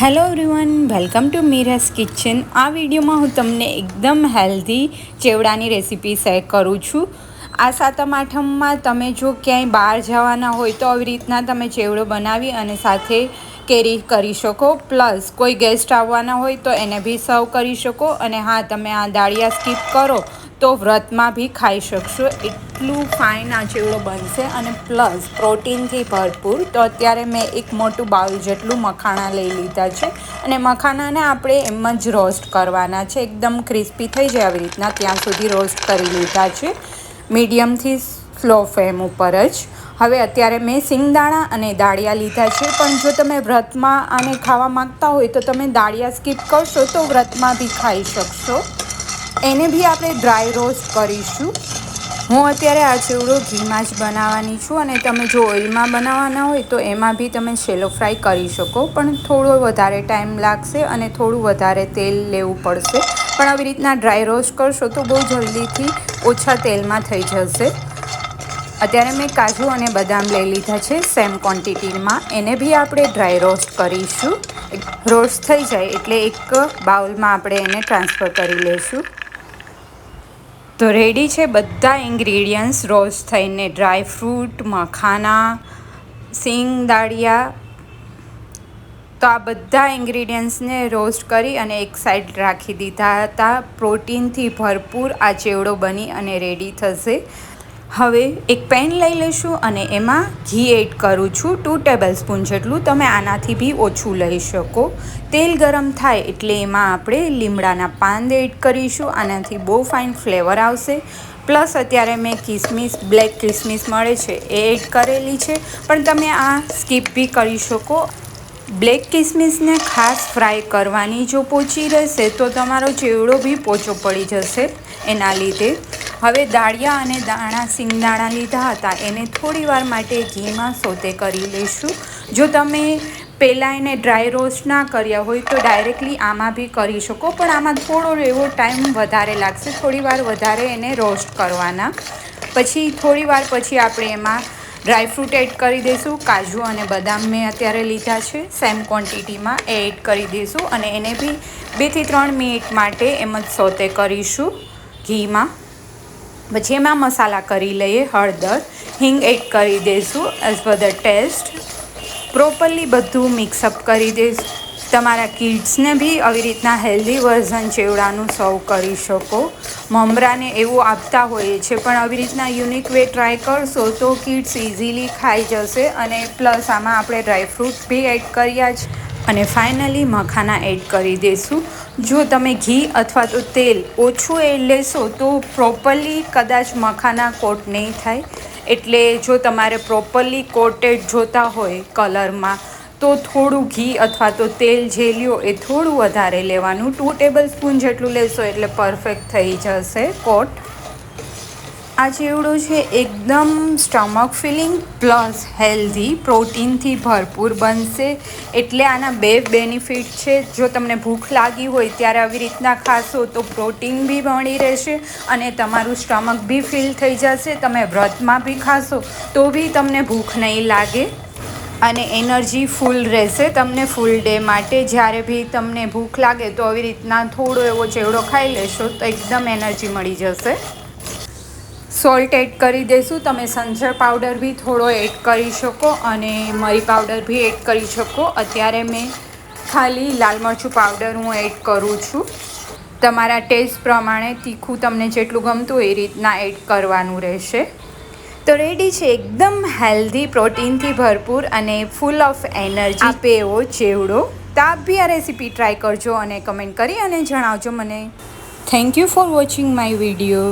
Hello everyone, welcome to Meera's kitchen. આ વિડીયોમાં હું તમને એકદમ હેલ્ધી ચેવડાની રેસીપી શેર કરું છું. આ સાતમ આઠમમાં તમે જો ક્યાંય બહાર જવાના હોય તો આવી રીતના તમે ચેવડો બનાવી અને સાથે કેરી કરી શકો. પ્લસ કોઈ ગેસ્ટ આવવાના હોય તો એને બી સર્વ કરી શકો. અને હા, તમે આ દાળિયા સ્કીપ કરો તો વ્રતમાં બી ખાઈ શકશો. એટલું ફાઇન આ ચેવડો બનશે અને પ્લસ પ્રોટીનથી ભરપૂર. તો અત્યારે મેં એક મોટું બાઉલ જેટલું મખાણા લઈ લીધા છે અને મખાનાને આપણે એમ જ રોસ્ટ કરવાના છે. એકદમ ક્રિસ્પી થઈ જાય આવી રીતના ત્યાં સુધી રોસ્ટ કરી લીધા છે, મીડિયમથી સ્લો ફ્લેમ ઉપર જ. હવે અત્યારે મેં સિંગદાણા અને દાળિયા લીધા છે, પણ જો તમે વ્રતમાં આને ખાવા માગતા હોય તો તમે દાળિયા સ્કીપ કરશો તો વ્રતમાં બી ખાઈ શકશો. એને બી આપણે ડ્રાય રોસ્ટ કરીશું. હું અત્યારે આ ચેવડો ઘીમાં જ બનાવવાની છું અને તમે જો ઓઇલમાં બનાવવાના હોય તો એમાં બી તમે શેલો ફ્રાય કરી શકો, પણ થોડો વધારે ટાઈમ લાગશે અને થોડું વધારે તેલ લેવું પડશે. પણ આવી રીતના ડ્રાય રોસ્ટ કરશો તો બહુ જલ્દીથી ઓછા તેલમાં થઈ જશે. અત્યારે મેં કાજુ અને બદામ લઈ લીધા છે સેમ ક્વોન્ટિટીમાં. એને બી આપણે ડ્રાય રોસ્ટ કરીશું. રોસ્ટ થઈ જાય એટલે એક બાઉલમાં આપણે એને ટ્રાન્સફર કરી લઈશું. તો રેડી છે બધા ઇન્ગ્રીડિયન્ટ્સ રોસ્ટ થઈને. ડ્રાય ફ્રૂટ, મખાના, સિંગ દાળિયા. તો આ બધા ઇન્ગ્રીડિયન્ટ્સને રોસ્ટ કરી અને એક સાઈડ રાખી દીધા હતા. પ્રોટીનથી ભરપૂર આ ચેવડો બની અને રેડી થશે. હવે એક પેન લઈ લઈશું અને એમાં ઘી એડ કરું છું 2 ટેબલ સ્પૂન જેટલું. તમે આનાથી બી ઓછું લઈ શકો. તેલ ગરમ થાય એટલે એમાં આપણે લીમડાના પાન એડ કરીશું. આનાથી બહુ ફાઇન ફ્લેવર આવશે. પ્લસ અત્યારે મેં કિસમિસ, બ્લેક કિસમિસ મળે છે એ એડ કરેલી છે, પણ તમે આ સ્કીપ બી કરી શકો. બ્લેક કિસમિસને ખાસ ફ્રાય કરવાની. જો પોચી રહેશે તો તમારો ચેવડો બી પોચો પડી જશે એના લીધે. હવે દાળિયા અને દાણા સિંગદાણા લીધા હતા એને થોડી વાર માટે ઘીમાં સોતે કરી લઈશું. જો તમે પહેલાં એને ડ્રાય રોસ્ટ ના કર્યા હોય તો ડાયરેક્ટલી આમાં બી કરી શકો, પણ આમાં થોડો એવો ટાઈમ વધારે લાગશે. થોડી વાર વધારે એને રોસ્ટ કરવાના. પછી થોડી વાર પછી આપણે એમાં ડ્રાયફ્રૂટ એડ કરી દઈશું. કાજુ અને બદામ મેં અત્યારે લીધા છે સેમ ક્વોન્ટિટીમાં, એ એડ કરી દઈશું અને એને બી 2 થી 3 મિનિટ માટે એમ જ સોતે કરીશું ઘીમાં. પછી એમાં મસાલા કરી લઈએ. હળદર, હિંગ એડ કરી દઈશું as per the test. Properly બધું મિક્સઅપ કરી દઈશું. તમારા કિડ્સને બી આવી રીતના હેલ્ધી વર્ઝન ચેવડાનું સર્વ કરી શકો. મમરાને એવું આપતા હોઈએ છે, પણ આવી રીતના યુનિક વે ટ્રાય કરશો તો કિડ્સ ઇઝીલી ખાઈ જશે. અને પ્લસ આમાં આપણે ડ્રાયફ્રૂટ બી એડ કર્યા છે અને ફાઇનલી મખાના એડ કરી દઈશું. જો તમે ઘી અથવા તો તેલ ઓછું એડ લેશો તો પ્રોપરલી કદાચ મખાના કોટ નહીં થાય. એટલે જો તમારે પ્રોપરલી કોટેડ જોતા હોય કલરમાં તો થોડું ઘી અથવા તો તેલ જે લ્યો એ થોડું વધારે લેવાનું. 2 ટેબલ સ્પૂન જેટલું લેશો એટલે પરફેક્ટ થઈ જશે કોટ. આ ચેવડો છે એકદમ સ્ટમક ફિલિંગ પ્લસ હેલ્ધી, પ્રોટીનથી ભરપૂર બનશે. એટલે આના 2 બેનિફિટ છે. જો તમને ભૂખ લાગી હોય ત્યારે આવી રીતના ખાશો તો પ્રોટીન બી મળી રહેશે અને તમારું સ્ટમક બી ફિલ થઈ જશે. તમે વ્રતમાં બી ખાશો તો બી તમને ભૂખ નહીં લાગે અને એનર્જી ફૂલ રહેશે તમને ફૂલ ડે માટે. જ્યારે બી તમને ભૂખ લાગે તો આવી રીતના થોડો એવો ચેવડો ખાઈ લેશો તો એકદમ એનર્જી મળી જશે. સોલ્ટ એડ કરી દઈશું. તમે સંચળ પાવડર બી થોડો એડ કરી શકો અને મરી પાવડર બી એડ કરી શકો. અત્યારે મેં ખાલી લાલ મરચું પાવડર હું એડ કરું છું. તમારા ટેસ્ટ પ્રમાણે તીખું તમને જેટલું ગમતું હોય એ રીતના એડ કરવાનું રહેશે. તો રેડી છે એકદમ હેલ્ધી, પ્રોટીનથી ભરપૂર અને ફૂલ ઓફ એનર્જી આપે એવો ચેવડો. તો આપ બી આ રેસીપી ટ્રાય કરજો અને કમેન્ટ કરી અને જણાવજો મને. Thank you for watching my video.